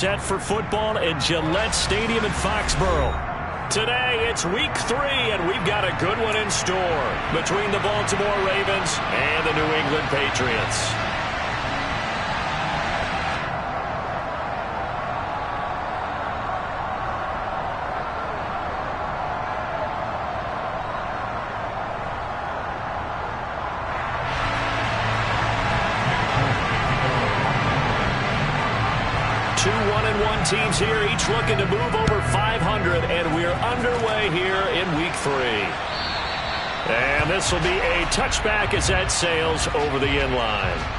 Set for football at Gillette Stadium in Foxborough. Today, it's week 3, and we've got a good one in store between the Baltimore Ravens and the New England Patriots. Two 1-1 teams here, each looking to move over 500, and we're underway here in week 3. And this will be a touchback as that sails over the end line.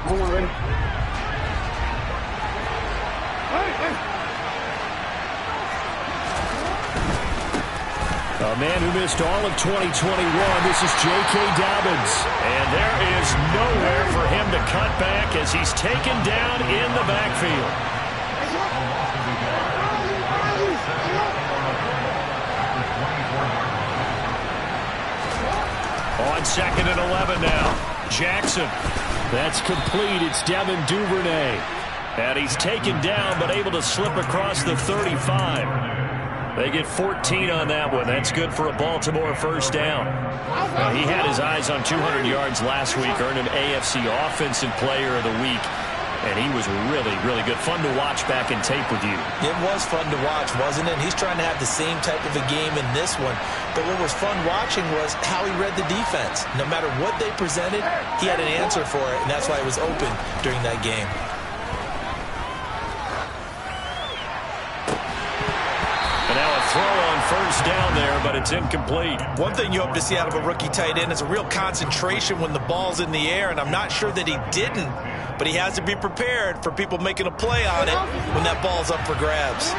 Hold on, ready? A man who missed all of 2021, this is J.K. Dobbins. And there is nowhere for him to cut back as he's taken down in the backfield. On 2nd and 11 now. Jackson. That's complete. It's Devin Duvernay. And he's taken down but able to slip across the 35. They get 14 on that one. That's good for a Baltimore first down. He had his eyes on 200 yards last week, earned an AFC Offensive Player of the Week. And he was really, really good. Fun to watch back in tape with you. It was fun to watch, wasn't it? He's trying to have the same type of a game in this one. But what was fun watching was how he read the defense. No matter what they presented, he had an answer for it, and that's why it was open during that game. And now a throw on first down there, but it's incomplete. One thing you hope to see out of a rookie tight end is a real concentration when the ball's in the air, and I'm not sure that he didn't. But he has to be prepared for people making a play on it when that ball's up for grabs.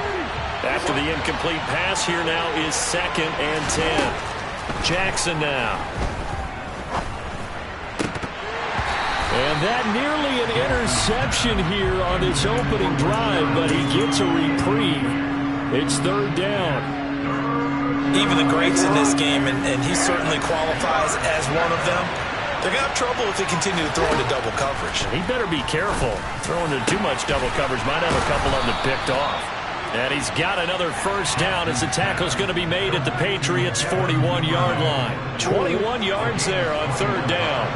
After the incomplete pass, here now is 2nd and 10. Jackson now. And that nearly an interception here on this opening drive, but he gets a reprieve. It's 3rd down. Even the greats in this game, and he certainly qualifies as one of them, they're going to have trouble if they continue to throw into double coverage. He better be careful. Throwing into too much double coverage might have a couple of them picked off. And he's got another first down as the tackle's going to be made at the Patriots' 41-yard line. 21 yards there on 3rd down.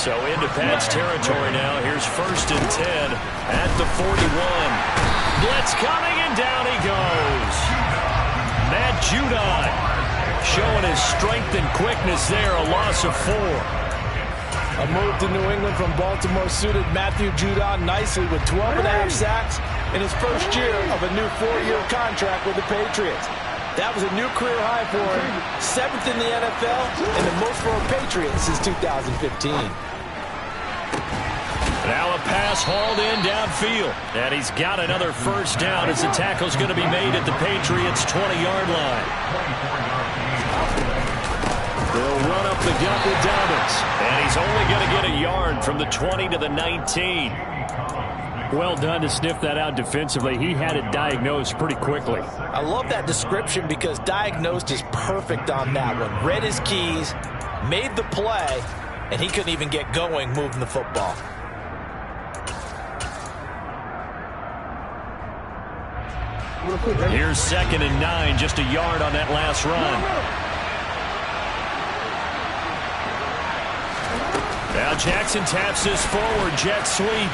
So into Pat's territory now. Here's 1st and 10 at the 41. Blitz coming, and down he goes. Matt Judon showing his strength and quickness there. A loss of 4. A move to New England from Baltimore suited Matthew Judon nicely with 12.5 sacks in his first year of a new 4-year contract with the Patriots. That was a new career high for him, 7th in the NFL, and the most for a Patriot since 2015. Now a pass hauled in downfield. And he's got another first down as the tackle's going to be made at the Patriots' 20-yard line. They'll run up the gut with Dobbins. And he's only going to get a yard from the 20 to the 19. Well done to sniff that out defensively. He had it diagnosed pretty quickly. I love that description because diagnosed is perfect on that one. Read his keys, made the play, and he couldn't even get going moving the football. Here's 2nd and 9, just a yard on that last run. Now Jackson taps this forward, jet sweep.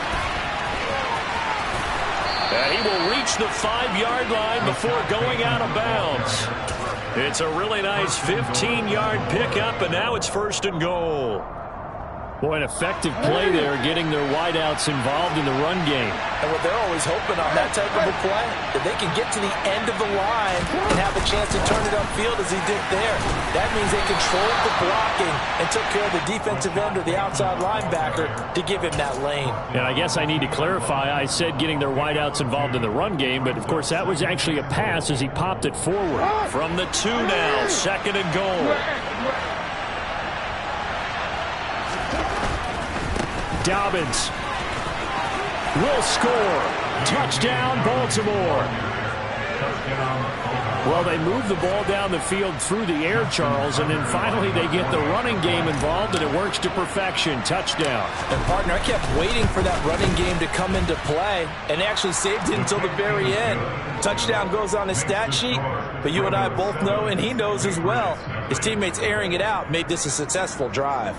And he will reach the 5-yard line before going out of bounds. It's a really nice 15-yard pickup, and now it's 1st and goal. Boy, an effective play there, getting their wideouts involved in the run game. And what they're always hoping on that type of a play, that they can get to the end of the line and have a chance to turn it upfield as he did there. That means they controlled the blocking and took care of the defensive end or the outside linebacker to give him that lane. And I guess I need to clarify, I said getting their wideouts involved in the run game, but of course that was actually a pass as he popped it forward. From the 2 now, 2nd and goal. Dobbins will score. Touchdown, Baltimore. Well, they move the ball down the field through the air, Charles, and then finally they get the running game involved, and it works to perfection. Touchdown. And, partner, I kept waiting for that running game to come into play, and they actually saved it until the very end. Touchdown goes on his stat sheet, but you and I both know, and he knows as well, his teammates airing it out made this a successful drive.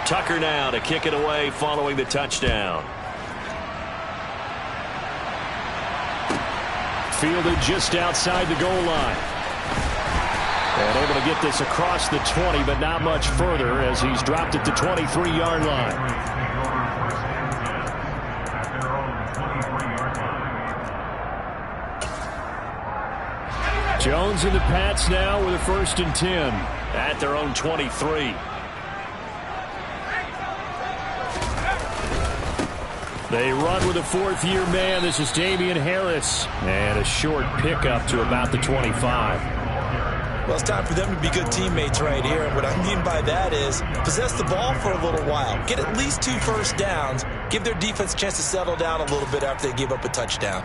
Tucker now to kick it away following the touchdown. Fielded just outside the goal line. And able to get this across the 20, but not much further as he's dropped it to 23-yard line. Jones and the Pats now with a 1st and 10 at their own 23. They run with a 4th-year man. This is Damian Harris. And a short pickup to about the 25. Well, it's time for them to be good teammates right here. And what I mean by that is possess the ball for a little while. Get at least 2 first downs. Give their defense a chance to settle down a little bit after they give up a touchdown.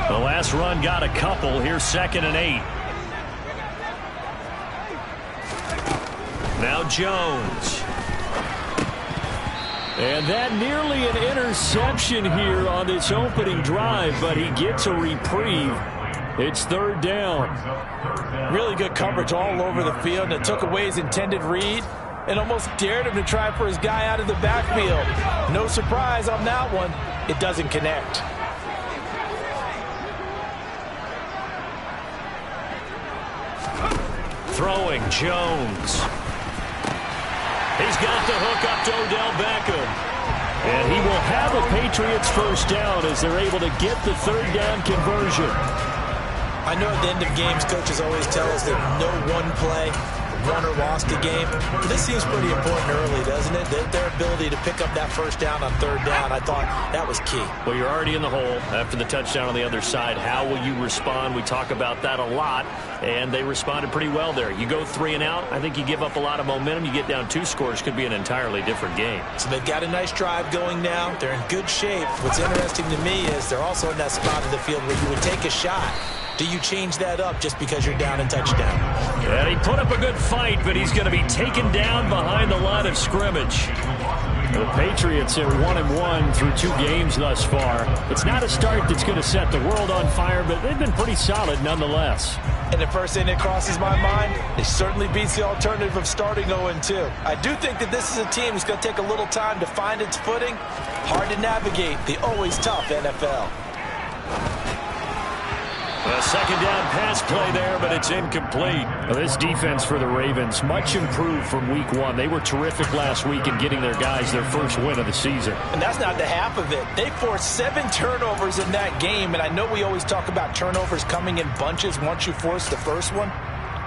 The last run got a couple. Here's 2nd and 8. Now Jones. And that nearly an interception here on this opening drive, but he gets a reprieve. It's 3rd down. Really good coverage all over the field, and it took away his intended read and almost dared him to try for his guy out of the backfield. No surprise on that one. It doesn't connect. Throwing, Jones. He's got the hook up to Odell Beckham. And he will have a Patriots 1st down as they're able to get the 3rd down conversion. I know at the end of games, coaches always tell us that no one play won or lost a game. But this seems pretty important early, doesn't it? Their ability to pick up that 1st down on 3rd down, I thought that was key. Well, you're already in the hole after the touchdown on the other side. How will you respond? We talk about that a lot, and they responded pretty well there. You go 3 and out, I think you give up a lot of momentum. You get down 2 scores, could be an entirely different game. So they've got a nice drive going now. They're in good shape. What's interesting to me is they're also in that spot of the field where you would take a shot. Do you change that up just because you're down and touchdown? And he put up a good fight, but he's going to be taken down behind the line of scrimmage. The Patriots are 1-1 through 2 games thus far. It's not a start that's going to set the world on fire, but they've been pretty solid nonetheless. And the first thing that crosses my mind, it certainly beats the alternative of starting 0-2. I do think that this is a team that's going to take a little time to find its footing. Hard to navigate the always tough NFL. A 2nd down pass play there, but it's incomplete. Well, this defense for the Ravens, much improved from week 1. They were terrific last week in getting their guys their first win of the season. And that's not the half of it. They forced 7 turnovers in that game, and I know we always talk about turnovers coming in bunches once you force the first one.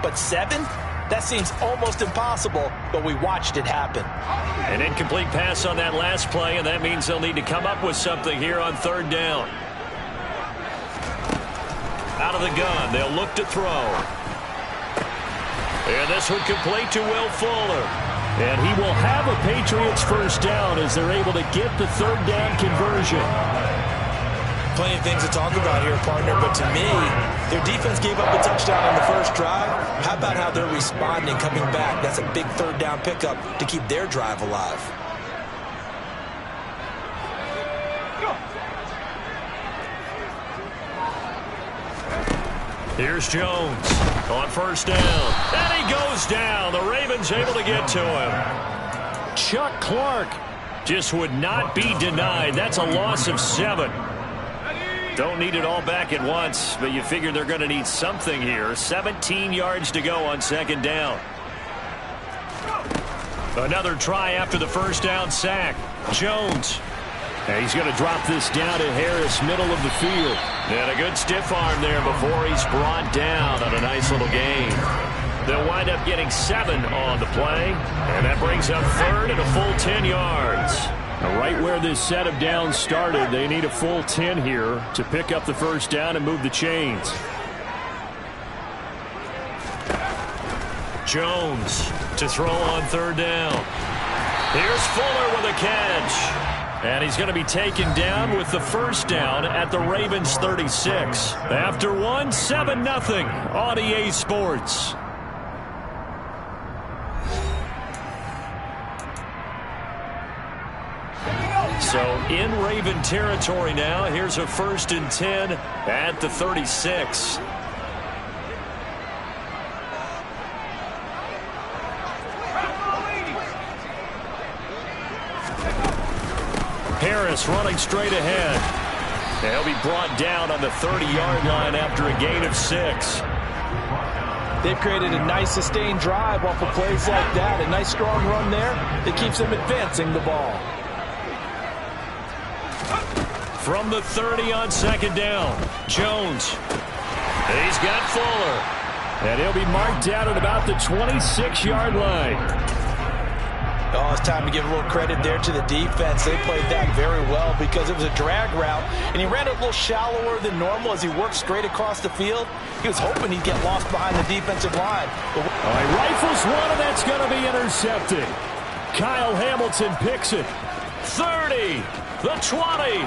But 7? That seems almost impossible, but we watched it happen. An incomplete pass on that last play, and that means they'll need to come up with something here on third down. Out of the gun, they'll look to throw. And this one complete to Will Fuller. And he will have a Patriots first down as they're able to get the third down conversion. Plenty of things to talk about here, partner, but to me, their defense gave up a touchdown on the first drive. How about how they're responding, coming back? That's a big third down pickup to keep their drive alive. Here's Jones on first down. And he goes down. The Ravens able to get to him. Chuck Clark just would not be denied. That's a loss of 7. Don't need it all back at once, but you figure they're going to need something here. 17 yards to go on second down. Another try after the first down sack. Jones. And he's going to drop this down to Harris, middle of the field. And a good stiff arm there before he's brought down on a nice little gain. They'll wind up getting 7 on the play. And that brings up third and a full 10 yards. Right where this set of downs started, they need a full 10 here to pick up the first down and move the chains. Jones to throw on third down. Here's Fuller with a catch. And he's going to be taken down with the first down at the Ravens 36. After one, 7-0 on EA Sports. So in Raven territory now. Here's a 1st and 10 at the 36. Harris running straight ahead. They'll be brought down on the 30-yard line after a gain of 6. They've created a nice sustained drive off of plays like that. A nice strong run there that keeps them advancing the ball. From the 30 on second down, Jones. He's got Fuller. And he'll be marked down at about the 26-yard line. Oh, it's time to give a little credit there to the defense. They played that very well because it was a drag route, and he ran a little shallower than normal as he worked straight across the field. He was hoping he'd get lost behind the defensive line. All right, rifles one, and that's going to be intercepted. Kyle Hamilton picks it. 30, the 20.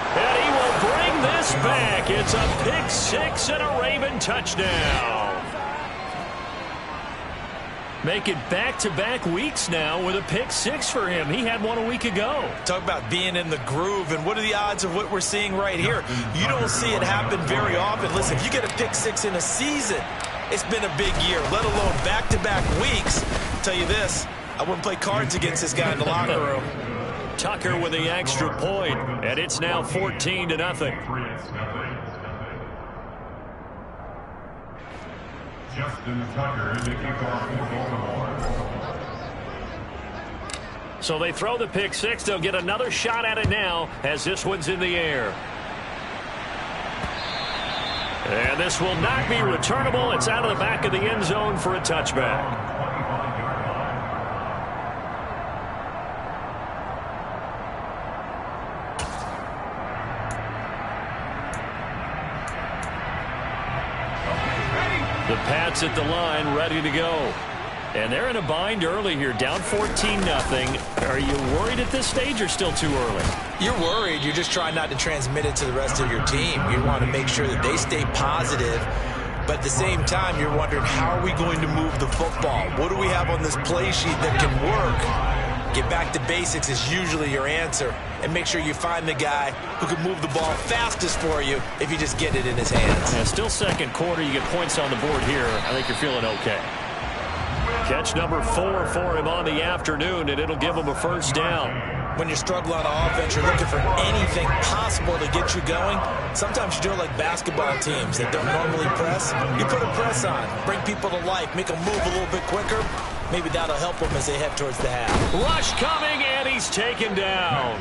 And he will bring this back. It's a pick 6 and a Raven touchdown. Make it back-to-back weeks now with a pick 6 for him. He had one a week ago. Talk about being in the groove, and what are the odds of what we're seeing right here? You don't see it happen very often. Listen, if you get a pick 6 in a season, it's been a big year, let alone back-to-back weeks. I'll tell you this, I wouldn't play cards against this guy in the locker room. Tucker with the extra point, and it's now 14-0. Justin Tucker in the kickoff. So they throw the pick 6. They'll get another shot at it now as this one's in the air. And this will not be returnable. It's out of the back of the end zone for a touchback. The Pats at the line, ready to go. And they're in a bind early here, down 14-0. Are you worried at this stage or still too early? You're worried. You're just trying not to transmit it to the rest of your team. You want to make sure that they stay positive. But at the same time, you're wondering, how are we going to move the football? What do we have on this play sheet that can work? Get back to basics is usually your answer. And make sure you find the guy who can move the ball fastest for you if you just get it in his hands. Yeah, still second quarter. You get points on the board here. I think you're feeling okay. Catch number 4 for him on the afternoon, and it'll give him a first down. When you struggle on offense, you're looking for anything possible to get you going. Sometimes you do it like basketball teams that don't normally press. You put a press on, bring people to life, make them move a little bit quicker. Maybe that'll help them as they head towards the half. Rush coming, and he's taken down.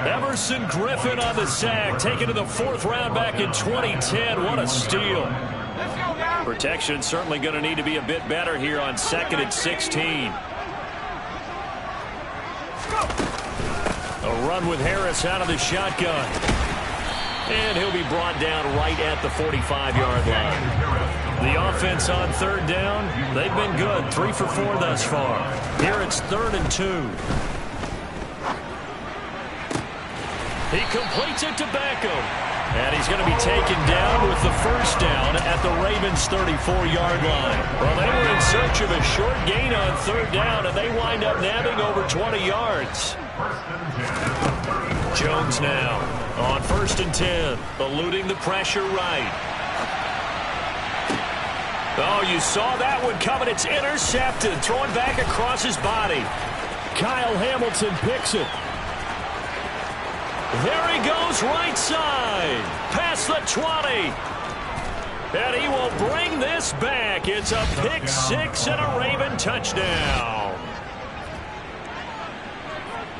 Emerson Griffin on the sack, taken to the 4th round back in 2010. What a steal. Protection certainly going to need to be a bit better here on 2nd and 16. A run with Harris out of the shotgun. And he'll be brought down right at the 45-yard line. The offense on 3rd down, they've been good. 3 for 4 thus far. Here it's 3rd and 2. He completes it to Beckham. And he's going to be taken down with the 1st down at the Ravens' 34-yard line. Well, they were in search of a short gain on 3rd down, and they wind up nabbing over 20 yards. Jones now on 1st and 10, eluding the pressure right. Oh, you saw that one coming. It's intercepted, thrown back across his body. Kyle Hamilton picks it. There he goes, right side, past the 20. And he will bring this back. It's a pick 6 and a Raven touchdown.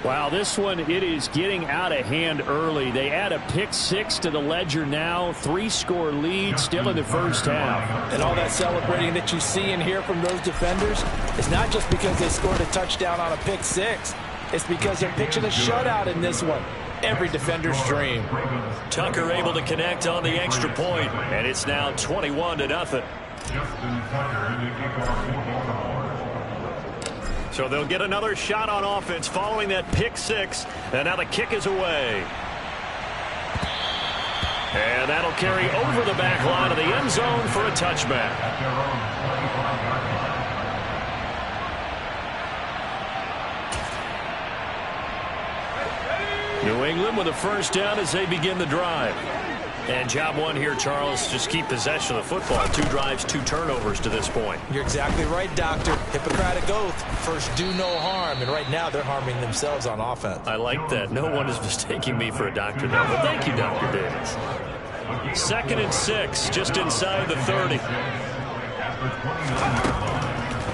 Wow, this one, it is getting out of hand early. They add a pick 6 to the ledger now. 3-score lead still in the first half. And all that celebrating that you see and hear from those defenders is not just because they scored a touchdown on a pick 6. It's because they're pitching a shutout in this one. Every defender's dream. Tucker able to connect on the extra point, and it's now 21-0. So they'll get another shot on offense following that pick 6, and now the kick is away. And that'll carry over the back line of the end zone for a touchback. New England with a 1st down as they begin the drive. And job 1 here, Charles, just keep possession of the football. 2 drives, 2 turnovers to this point. You're exactly right, Doctor. Hippocratic oath. First, do no harm. And right now, they're harming themselves on offense. I like that. No one is mistaking me for a doctor now. But thank you, Dr. Davis. 2nd and 6, just inside the 30.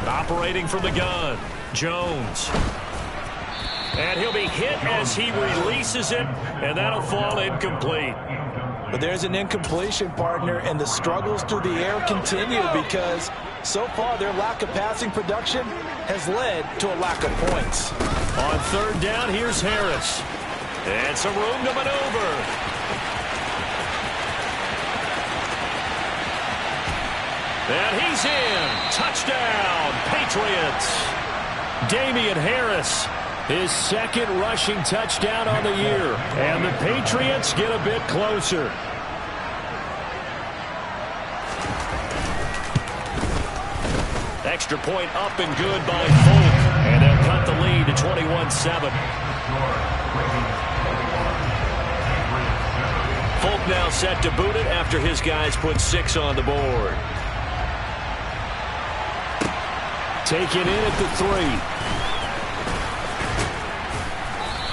Operating from the gun, Jones. And he'll be hit as he releases it, and that'll fall incomplete. But there's an incompletion, partner, and the struggles through the air continue because so far their lack of passing production has led to a lack of points. On 3rd down, here's Harris. And some room to maneuver. And he's in. Touchdown, Patriots. Damian Harris, his 2nd rushing touchdown on the year. And the Patriots get a bit closer. Extra point up and good by Folk. And they'll cut the lead to 21-7. Folk now set to boot it after his guys put 6 on the board. Taken in at the 3.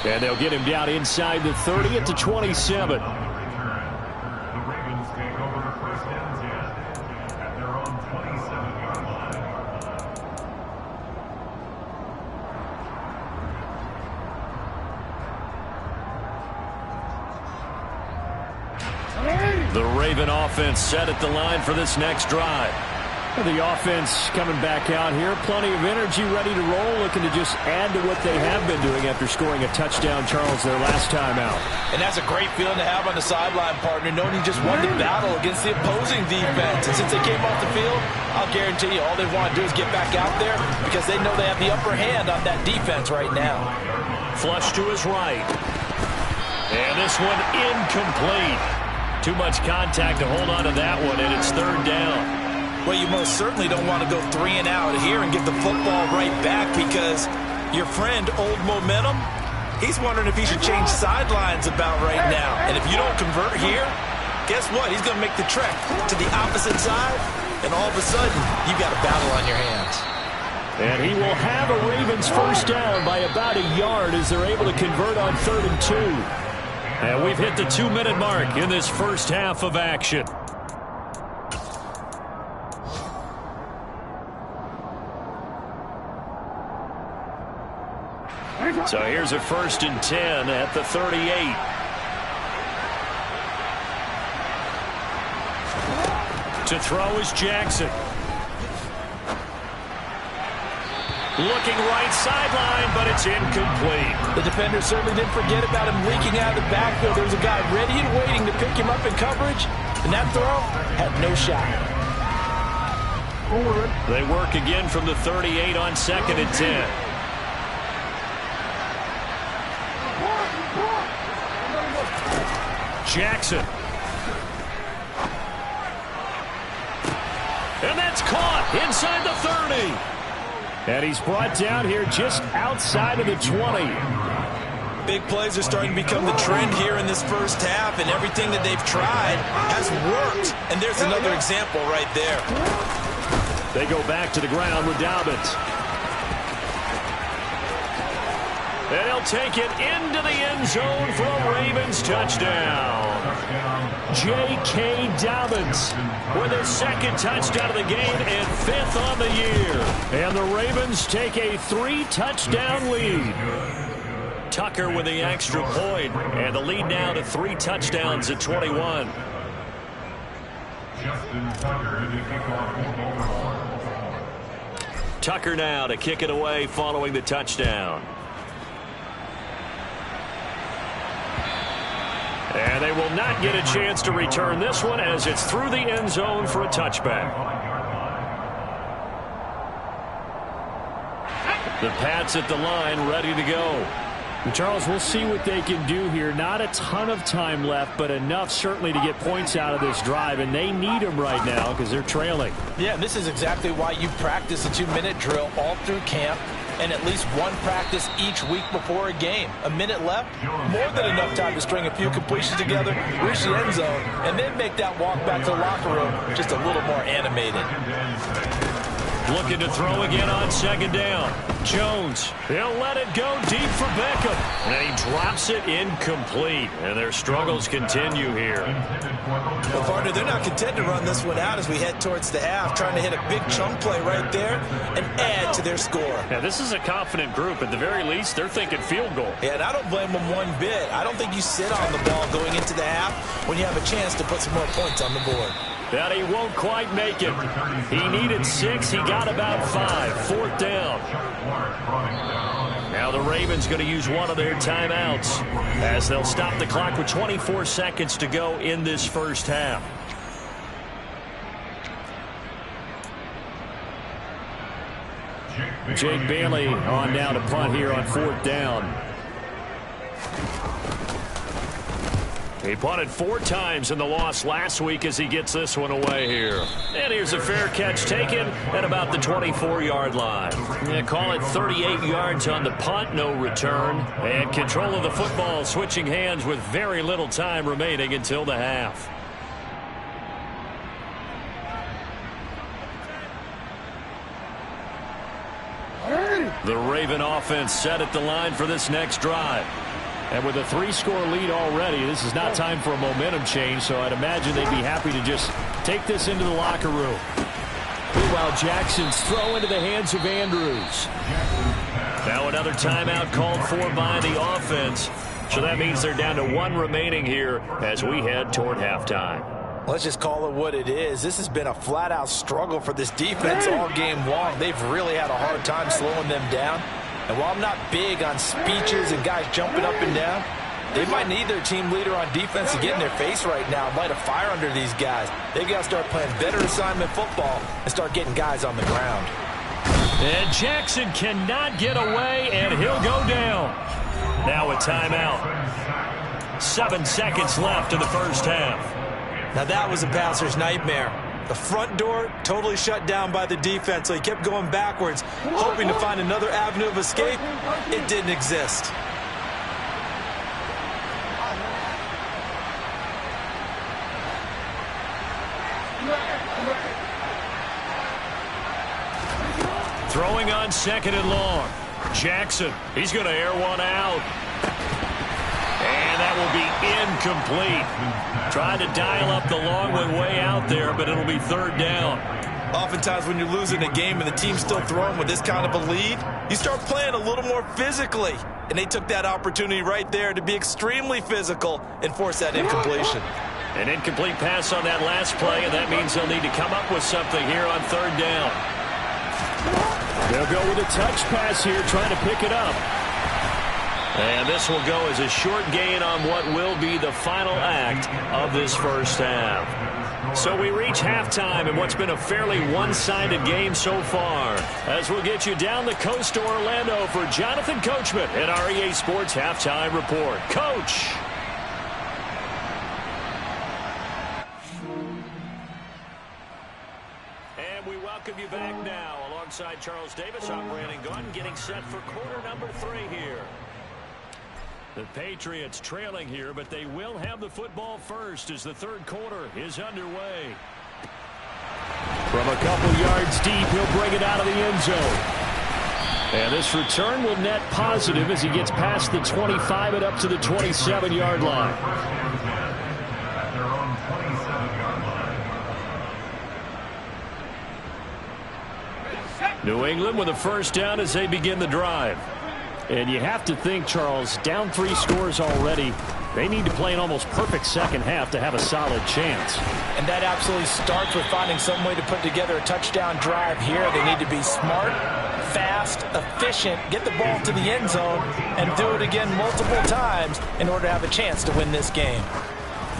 And they'll get him down inside the 30 at the 27. The Raven offense set at the line for this next drive. The offense coming back out here. Plenty of energy, ready to roll, looking to just add to what they have been doing after scoring a touchdown, Charles, their last time out. And that's a great feeling to have on the sideline, partner, knowing you just won the battle against the opposing defense. And since they came off the field, I'll guarantee you all they want to do is get back out there because they know they have the upper hand on that defense right now. Flush to his right. And this one incomplete. Too much contact to hold on to that one, and it's 3rd down. Well, you most certainly don't want to go 3 and out here and get the football right back because your friend, Old Momentum, he's wondering if he should change sidelines about right now. And if you don't convert here, guess what? He's going to make the trek to the opposite side, and all of a sudden, you've got a battle on your hands. And he will have a Ravens 1st down by about a yard as they're able to convert on 3rd and 2. And we've hit the 2-minute mark in this first half of action. So here's a 1st and 10 at the 38. To throw is Jackson. Looking right sideline, but it's incomplete. The defender certainly didn't forget about him leaking out of the backfield. There was a guy ready and waiting to pick him up in coverage, and that throw had no shot. They work again from the 38 on 2nd and 10. Jackson. And that's caught inside the 30. And he's brought down here just outside of the 20. Big plays are starting to become the trend here in this first half, and everything that they've tried has worked. And there's another example right there. They go back to the ground with Dobbins. And he'll take it into the end zone for a Ravens touchdown. J.K. Dobbins with his 2nd touchdown of the game and 5th on the year. And the Ravens take a 3-touchdown lead. Tucker with the extra point, and the lead now to 3 touchdowns at 21. Tucker now to kick it away following the touchdown. And they will not get a chance to return this one as it's through the end zone for a touchback. The Pats at the line ready to go. And Charles, we'll see what they can do here. Not a ton of time left, but enough certainly to get points out of this drive, and they need them right now because they're trailing. Yeah, and this is exactly why you practice a 2-minute drill all through camp and at least one practice each week before a game. A minute left, more than enough time to string a few completions together, reach the end zone, and then make that walk back to the locker room just a little more animated. Looking to throw again on 2nd down. Jones, he'll let it go deep for Beckham. And he drops it incomplete. And their struggles continue here. Well, partner, they're not content to run this one out as we head towards the half, trying to hit a big chunk play right there and add to their score. Now, this is a confident group. At the very least, they're thinking field goal. Yeah, and I don't blame them one bit. I don't think you sit on the ball going into the half when you have a chance to put some more points on the board. But he won't quite make it. He needed 6. He got about 5. 4th down. Now the Ravens going to use one of their timeouts as they'll stop the clock with 24 seconds to go in this first half. Jake Bailey on down to punt here on 4th down. He punted 4 times in the loss last week as he gets this one away here. And here's a fair catch taken at about the 24-yard line. Yeah, call it 38 yards on the punt, no return. And control of the football switching hands with very little time remaining until the half. The Raven offense set at the line for this next drive. And with a 3-score lead already, this is not time for a momentum change, so I'd imagine they'd be happy to just take this into the locker room. Meanwhile, Jackson's throw into the hands of Andrews. Now another timeout called for by the offense. So that means they're down to 1 remaining here as we head toward halftime. Let's just call it what it is. This has been a flat-out struggle for this defense all game long. They've really had a hard time slowing them down. And while I'm not big on speeches and guys jumping up and down, they might need their team leader on defense to get in their face right now and light a fire under these guys. They've got to start playing better assignment football and start getting guys on the ground. And Jackson cannot get away, and he'll go down. Now a timeout. 7 seconds left in the first half. Now that was a passer's nightmare. The front door totally shut down by the defense, so he kept going backwards, hoping to find another avenue of escape. It didn't exist. Throwing on 2nd and long. Jackson, he's going to air one out. And that will be incomplete. Tried to dial up the long one way out there, but it'll be 3rd down. Oftentimes when you're losing a game and the team's still throwing with this kind of a lead, you start playing a little more physically. And they took that opportunity right there to be extremely physical and force that incompletion. An incomplete pass on that last play, and that means they'll need to come up with something here on third down. They'll go with a touch pass here, trying to pick it up. And this will go as a short gain on what will be the final act of this first half. So we reach halftime in what's been a fairly one-sided game so far. As we'll get you down the coast to Orlando for Jonathan Coachman at our EA Sports Halftime Report. Coach! And we welcome you back now. Alongside Charles Davis, I'm Brandon Gunn, getting set for quarter number 3 here. The Patriots trailing here, but they will have the football first as the third quarter is underway. From a couple yards deep, he'll bring it out of the end zone. And this return will net positive as he gets past the 25 and up to the 27-yard line. New England with a first down as they begin the drive. And you have to think, Charles, down 3 scores already. They need to play an almost perfect second half to have a solid chance. And that absolutely starts with finding some way to put together a touchdown drive here. They need to be smart, fast, efficient, get the ball to the end zone, and do it again multiple times in order to have a chance to win this game.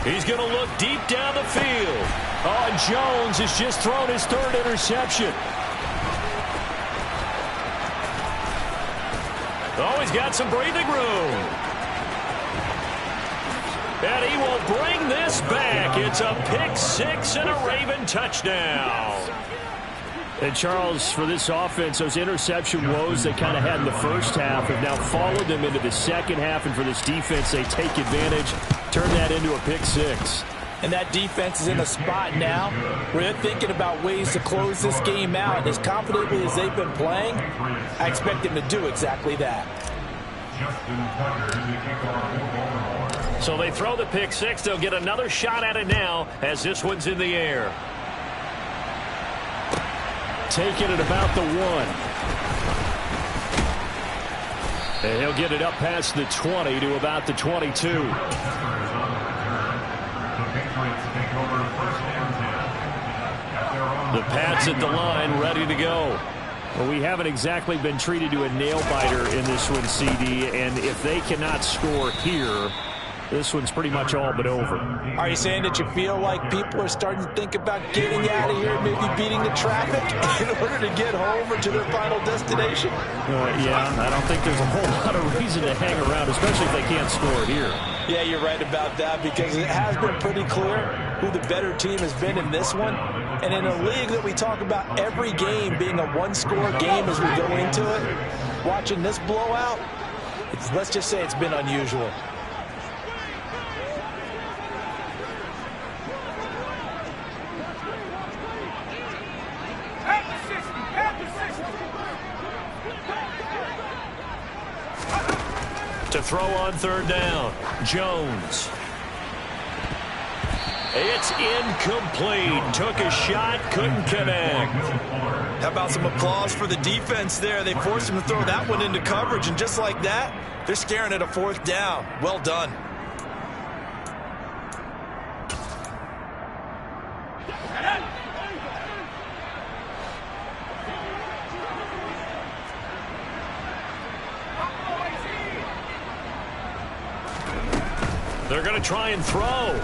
He's going to look deep down the field. Oh, and Jones has just thrown his 3rd interception. Oh, he's got some breathing room. And he will bring this back. It's a pick 6 and a Raven touchdown. And, Charles, for this offense, those interception woes they kind of had in the first half have now followed them into the second half. And for this defense, they take advantage, turn that into a pick 6. And that defense is in a spot now where they're thinking about ways to close this game out. As confidently as they've been playing, I expect them to do exactly that. So they throw the pick 6. They'll get another shot at it now as this one's in the air. Taking it about the 1. And he'll get it up past the 20 to about the 22. The Pats at the line, ready to go. Well, we haven't exactly been treated to a nail-biter in this one, CD, and if they cannot score here, this one's pretty much all but over. Are you saying that you feel like people are starting to think about getting out of here, maybe beating the traffic in order to get home or to their final destination? Yeah, I don't think there's a whole lot of reason to hang around, especially if they can't score here. Yeah, you're right about that, because it has been pretty clear who the better team has been in this one. And in a league that we talk about every game being a one-score game as we go into it, watching this blowout, let's just say it's been unusual. To throw on third down, Jones. It's incomplete. Took a shot, couldn't connect. How about some applause for the defense there? They forced him to throw that one into coverage, and just like that, they're staring at a 4th down. Well done. They're going to try and throw.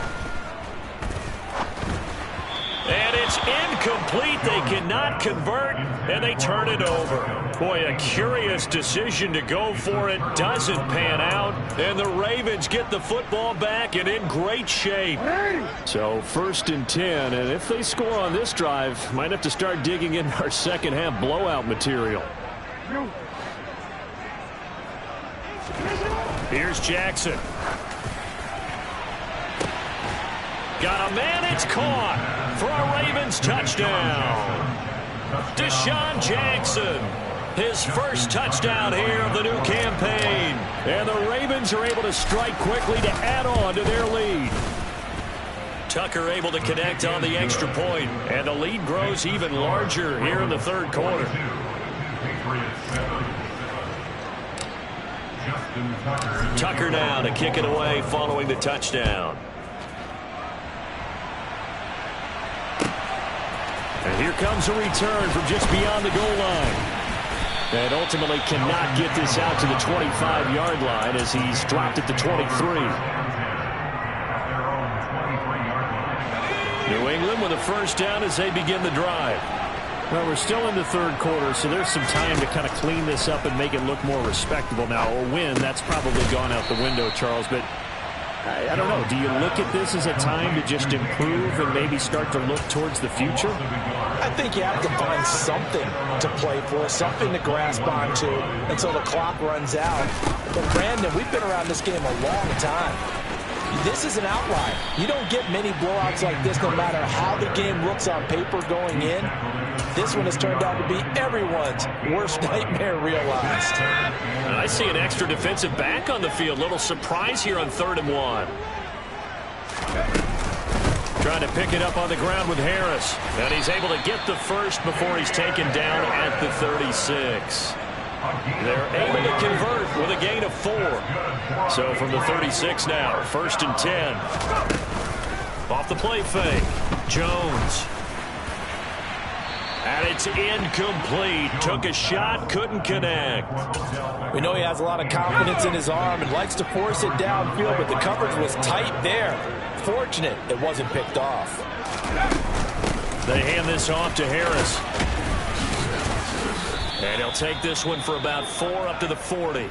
And it's incomplete. They cannot convert, and they turn it over. Boy, a curious decision to go for it. Doesn't pan out, and the Ravens get the football back and in great shape. So 1st and 10, and if they score on this drive, might have to start digging in our second half blowout material. Here's Jackson. Got a man, it's caught for a Ravens touchdown. Deshaun Jackson, his first touchdown here of the new campaign. And the Ravens are able to strike quickly to add on to their lead. Tucker able to connect on the extra point, and the lead grows even larger here in the third quarter. Tucker now to kick it away following the touchdown. And here comes a return from just beyond the goal line. And ultimately cannot get this out to the 25-yard line as he's dropped at the 23. New England with a first down as they begin the drive. Well, we're still in the third quarter, so there's some time to kind of clean this up and make it look more respectable now. A win, that's probably gone out the window, Charles, but I don't know. Do you look at this as a time to just improve and maybe start to look towards the future? I think you have to find something to play for, something to grasp onto until the clock runs out. But, Brandon, we've been around this game a long time. This is an outlier. You don't get many blowouts like this no matter how the game looks on paper going in. This one has turned out to be everyone's worst nightmare realized. I see an extra defensive back on the field. Little surprise here on 3rd and 1. Trying to pick it up on the ground with Harris. And he's able to get the first before he's taken down at the 36. They're able to convert with a gain of 4. So from the 36 now, 1st and 10. Off the play fake. Jones. And it's incomplete. Took a shot, couldn't connect. We know he has a lot of confidence in his arm and likes to force it downfield, but the coverage was tight there. Fortunate it wasn't picked off. They hand this off to Harris. And he'll take this one for about 4 up to the 40.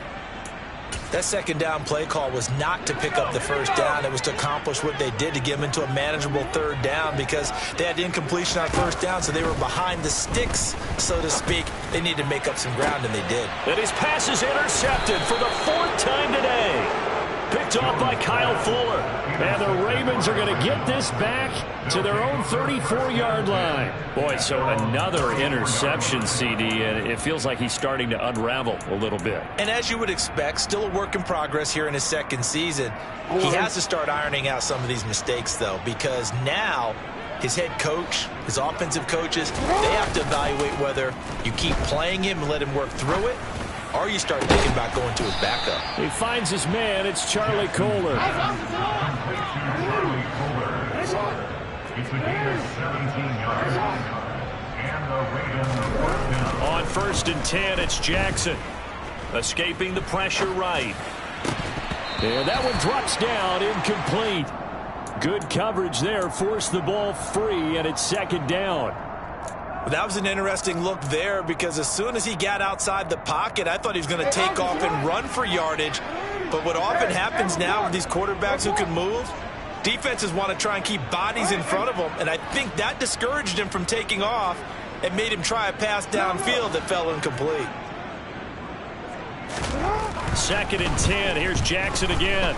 That second down play call was not to pick up the first down. It was to accomplish what they did to get them into a manageable 3rd down because they had incompletion on 1st down, so they were behind the sticks, so to speak. They needed to make up some ground, and they did. And his pass is intercepted for the 4th time today. Picked off by Kyle Fuller. And the Ravens are going to get this back to their own 34-yard line. Boy, so another interception, CD, and it feels like he's starting to unravel a little bit. And as you would expect, still a work in progress here in his 2nd season. He has to start ironing out some of these mistakes, though, because now his head coach, his offensive coaches, they have to evaluate whether you keep playing him and let him work through it, or you start thinking about going to his backup. He finds his man. It's Charlie Kohler. It's a gain of 17 yards. And the Ravens On 1st and 10, it's Jackson. Escaping the pressure right. And that one drops down, incomplete. Good coverage there, forced the ball free, and it's 2nd down. That was an interesting look there because as soon as he got outside the pocket, I thought he was going to take off and run for yardage. But what often happens now with these quarterbacks who can move, defenses want to try and keep bodies in front of them, and I think that discouraged him from taking off and made him try a pass downfield that fell incomplete. 2nd and 10. Here's Jackson again.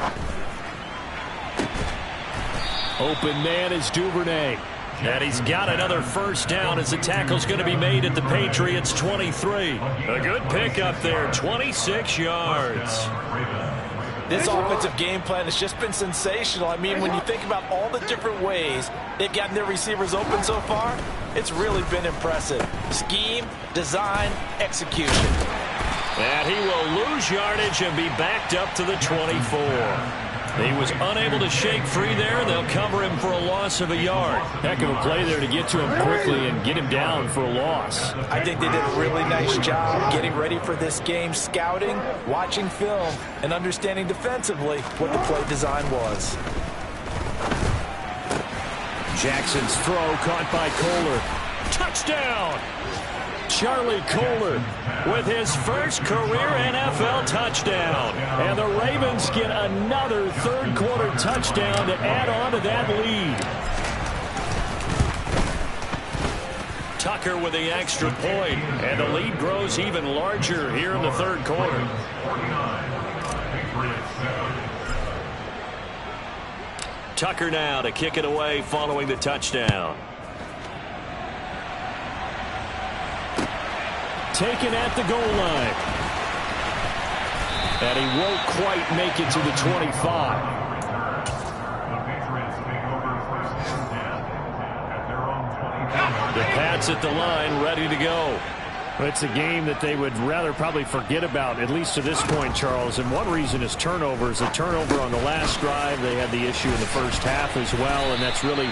Open man is Duvernay. And he's got another first down as the tackle's going to be made at the Patriots' 23. A good pickup there, 26 yards. This offensive game plan has just been sensational. I mean, when you think about all the different ways they've gotten their receivers open so far, it's really been impressive. Scheme, design, execution. And he will lose yardage and be backed up to the 24. He was unable to shake free there. They'll cover him for a loss of a yard. Heck of a play there to get to him quickly and get him down for a loss. I think they did a really nice job getting ready for this game, scouting, watching film, and understanding defensively what the play design was. Jackson's throw caught by Kohler. Touchdown! Charlie Kohler with his first career NFL touchdown. And the Ravens get another 3rd quarter touchdown to add on to that lead. Tucker with the extra point, and the lead grows even larger here in the 3rd quarter. Tucker now to kick it away following the touchdown. Taken at the goal line. And he won't quite make it to the 25. The Pats at the line, ready to go. It's a game that they would rather probably forget about, at least to this point, Charles. And one reason is turnovers. A turnover on the last drive. They had the issue in the first half as well, and that's really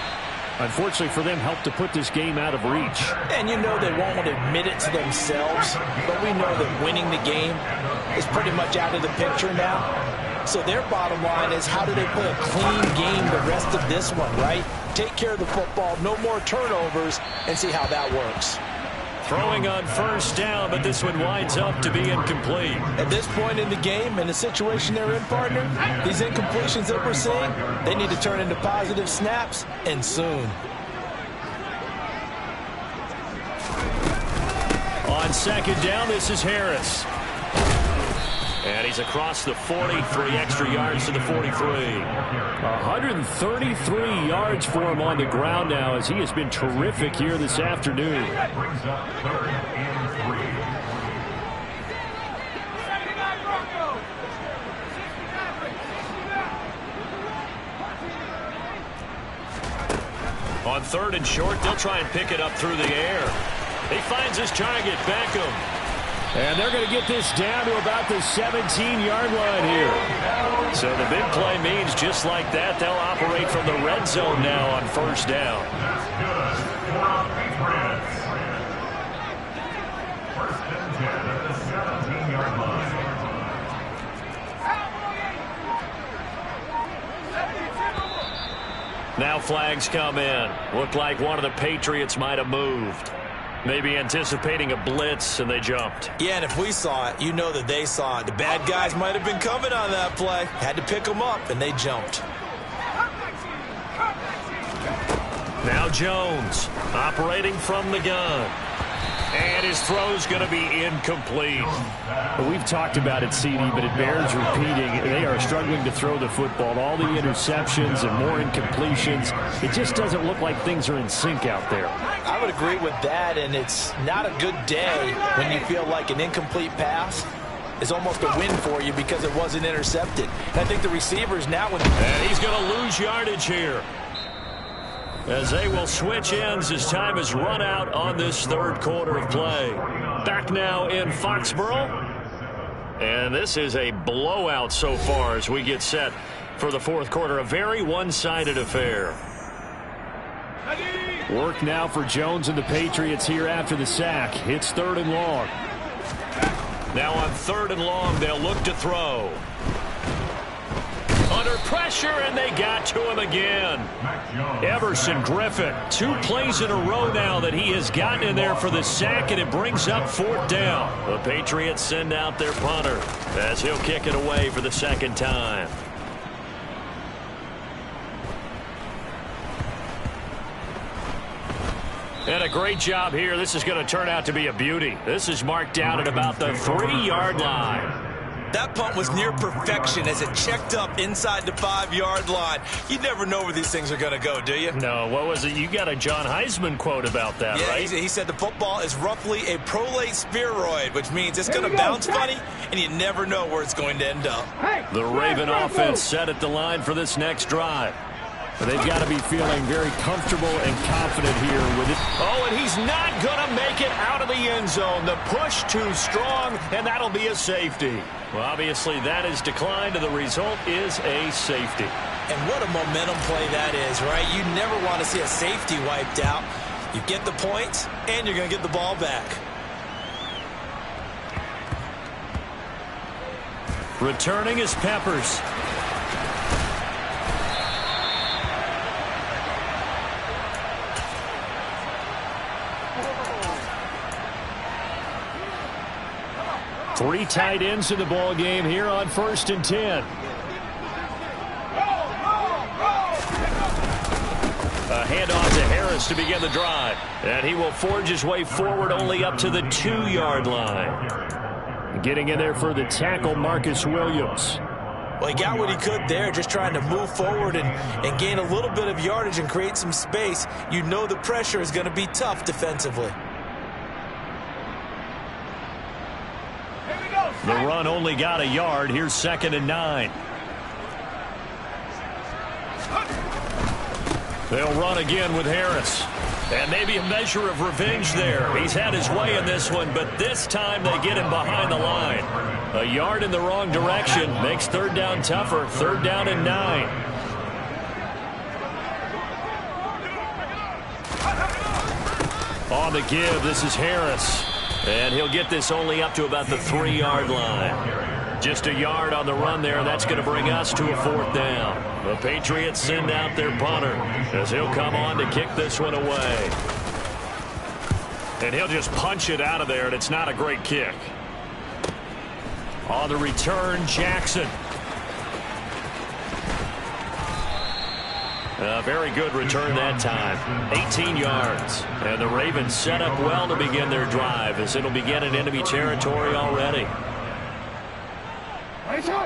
unfortunately for them, helped to put this game out of reach. And you know they won't admit it to themselves, but we know that winning the game is pretty much out of the picture now. So their bottom line is, how do they play a clean game the rest of this one, right? Take care of the football, no more turnovers, and see how that works. Throwing on first down, but this one winds up to be incomplete. At this point in the game, in the situation they're in, partner, these incompletions that we're seeing, they need to turn into positive snaps, and soon. On second down, this is Harris. And he's across the 40, 3 extra yards to the 43. 133 yards for him on the ground now, as he has been terrific here this afternoon. Brings up 3rd and 3. On 3rd and short, they'll try and pick it up through the air. He finds his target, Beckham. And they're going to get this down to about the 17-yard line here. So the big play means just like that, they'll operate from the red zone now on first down. That's good for the Patriots. 1st and 10 at the 17-yard line. Now flags come in. Looked like one of the Patriots might have moved. Maybe anticipating a blitz, and they jumped. Yeah, and if we saw it, you know that they saw it. The bad guys might have been coming on that play. Had to pick them up, and they jumped. Now Jones, operating from the gun. And his throw's going to be incomplete. Well, we've talked about it, CD, but it bears repeating. They are struggling to throw the football. All the interceptions and more incompletions. It just doesn't look like things are in sync out there. I would agree with that, and it's not a good day when you feel like an incomplete pass is almost a win for you because it wasn't intercepted. And I think the receivers now... And he's going to lose yardage here, as they will switch ends as time has run out on this 3rd quarter of play. Back now in Foxborough. And this is a blowout so far as we get set for the 4th quarter. A very one-sided affair. Work now for Jones and the Patriots here after the sack. It's 3rd and long. Now on 3rd and long, they'll look to throw. Under pressure, and they got to him again. Everson Griffin, 2 plays in a row now that he has gotten in there for the sack, and it brings up 4th down. The Patriots send out their punter as he'll kick it away for the 2nd time. And a great job here. This is going to turn out to be a beauty. This is marked down at about the 3-yard line. That punt was near perfection as it checked up inside the 5-yard line. You never know where these things are going to go, do you? No, what was it? You got a John Heisman quote about that, yeah, right? He said the football is roughly a prolate spheroid, which means it's going to bounce funny, and you never know where it's going to end up. The Raven offense set at the line for this next drive. But they've got to be feeling very comfortable and confident here with it. Oh, and he's not going to make it out of the end zone. The push too strong, and that'll be a safety. Well, obviously, that is declined, and the result is a safety. And what a momentum play that is, right? You never want to see a safety wiped out. You get the points, and you're going to get the ball back. Returning is Peppers. Three tight ends in the ball game here on 1st and 10. A handoff to Harris to begin the drive. And he will forge his way forward only up to the 2-yard line. Getting in there for the tackle, Marcus Williams. Well, he got what he could there, just trying to move forward and gain a little bit of yardage and create some space. You know the pressure is going to be tough defensively. The run only got a yard. Here's 2nd and 9. They'll run again with Harris. And maybe a measure of revenge there. He's had his way in this one, but this time they get him behind the line. A yard in the wrong direction makes 3rd down tougher. 3rd down and 9. On the give, this is Harris. And he'll get this only up to about the 3-yard line. Just a yard on the run there. That's going to bring us to a 4th down. The Patriots send out their punter as he'll come on to kick this one away. And he'll just punch it out of there, and it's not a great kick. On the return, Jackson. A very good return that time. 18 yards. And the Ravens set up well to begin their drive as it'll begin in enemy territory already.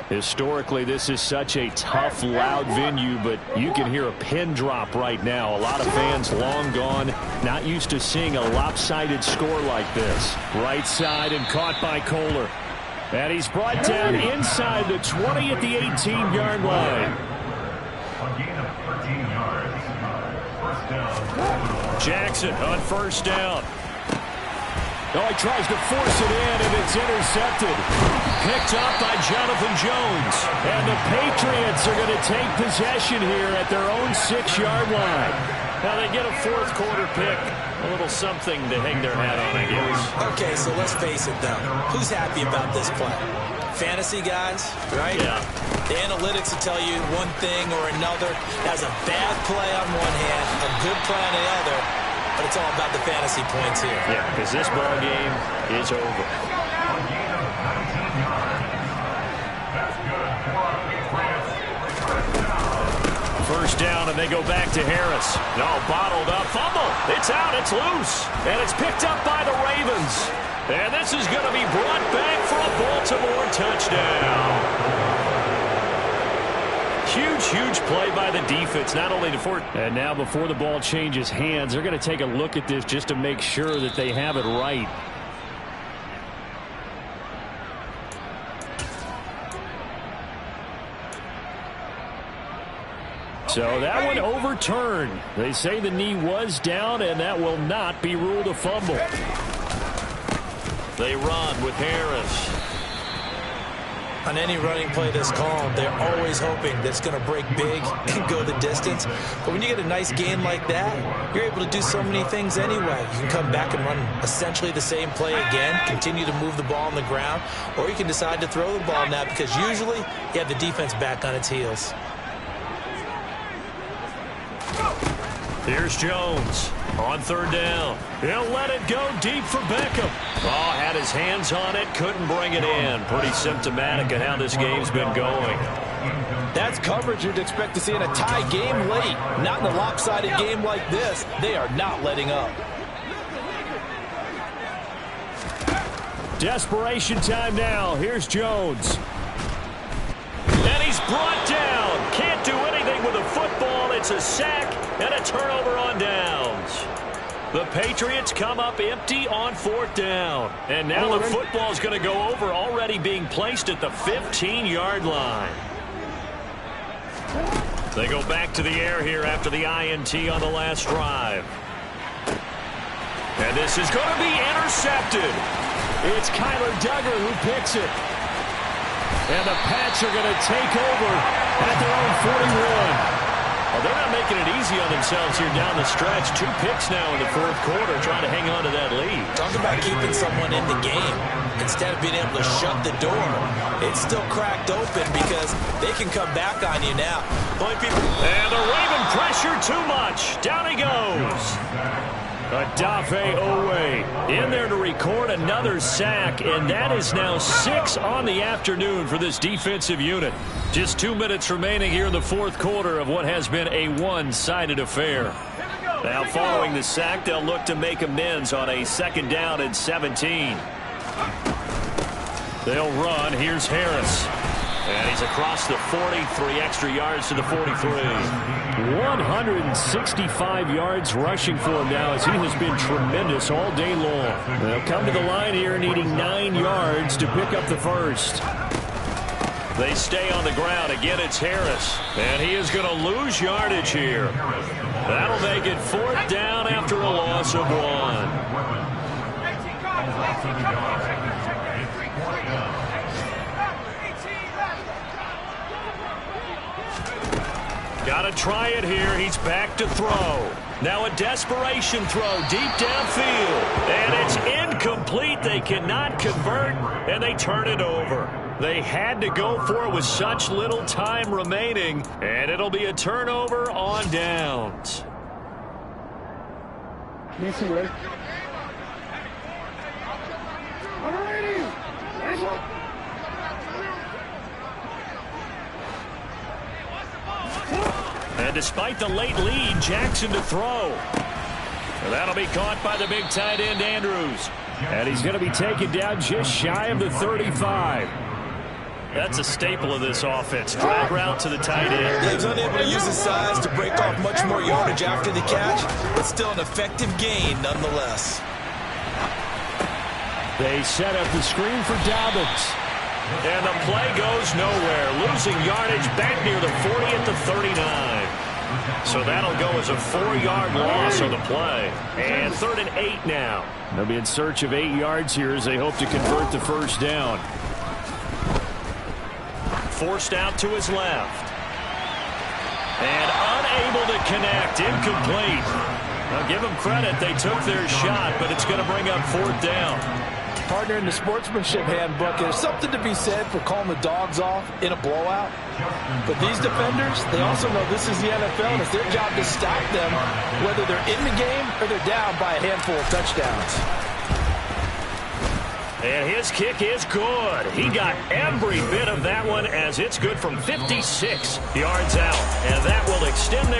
Historically, this is such a tough, loud venue, but you can hear a pin drop right now. A lot of fans long gone, not used to seeing a lopsided score like this. Right side and caught by Kohler. And he's brought down inside the 20 at the 18-yard line. Jackson on 1st down. Oh, he tries to force it in, and it's intercepted. Picked up by Jonathan Jones. And the Patriots are going to take possession here at their own 6-yard line. Now they get a 4th quarter pick. A little something to hang their hat on, I guess. Okay, so let's face it, though. Who's happy about this play? Fantasy guys, right? Yeah. The analytics will tell you one thing or another. That's a bad play on one hand, a good play on the other, but it's all about the fantasy points here. Yeah, because this ball game is over. First down, and they go back to Harris. No, bottled up. Fumble. It's out. It's loose. And it's picked up by the Ravens. And this is going to be brought back for a Baltimore touchdown. Huge play by the defense, not only to Fort. And now before the ball changes hands, they're going to take a look at this just to make sure that they have it right. So that one overturned. They say the knee was down, and that will not be ruled a fumble. They run with Harris. On any running play that's called, they're always hoping that it's going to break big and go the distance. But when you get a nice gain like that, you're able to do so many things anyway. You can come back and run essentially the same play again, continue to move the ball on the ground, or you can decide to throw the ball now because usually you have the defense back on its heels. Here's Jones on 3rd down. He'll let it go deep for Beckham. Oh, had his hands on it, couldn't bring it in. Pretty symptomatic of how this game's been going. That's coverage you'd expect to see in a tie game late. Not in a lopsided game like this. They are not letting up. Desperation time now. Here's Jones. And he's brought down. Can't do anything with a football. It's a sack and a turnover on downs. The Patriots come up empty on 4th down. And now the football's going to go over, already being placed at the 15-yard line. They go back to the air here after the INT on the last drive. And this is going to be intercepted. It's Kyler Duggar who picks it. And the Pats are going to take over at their own 41. Well, they're not making it easy on themselves here down the stretch. 2 picks now in the 4th quarter, trying to hang on to that lead. Talk about keeping someone in the game. Instead of being able to shut the door, it's still cracked open because they can come back on you now. And the Raven pressure too much. Down he goes. Adafe Owe in there to record another sack, and that is now 6 on the afternoon for this defensive unit. Just 2 minutes remaining here in the 4th quarter of what has been a one-sided affair. Now following the sack, they'll look to make amends on a 2nd down and 17. They'll run. Here's Harris. And he's across the 40, 3 extra yards to the 43. 165 yards rushing for him now as he has been tremendous all day long. They'll come to the line here needing 9 yards to pick up the first. They stay on the ground. Again, it's Harris. And he is going to lose yardage here. That'll make it 4th down after a loss of 1. Got to try it here. He's back to throw. Now a desperation throw deep downfield. And it's incomplete. They cannot convert, and they turn it over. They had to go for it with such little time remaining, and it'll be a turnover on downs. And despite the late lead, Jackson to throw. And that'll be caught by the big tight end, Andrews. And he's going to be taken down just shy of the 35. That's a staple of this offense. Drag route to the tight end. He was unable to use his size to break off much more yardage after the catch, but still an effective gain nonetheless. They set up the screen for Dobbins. And the play goes nowhere. Losing yardage back near the 40 at the 39. So that'll go as a 4-yard loss on the play. And 3rd and 8 now. They'll be in search of 8 yards here as they hope to convert the first down. Forced out to his left. And unable to connect. Incomplete. Now give them credit. They took their shot, but it's going to bring up 4th down. Partner, in the sportsmanship handbook, there's something to be said for calling the dogs off in a blowout. But these defenders, they also know this is the NFL, and it's their job to stop them, whether they're in the game or they're down by a handful of touchdowns. And his kick is good. He got every bit of that one as it's good from 56 yards out. And that will extend their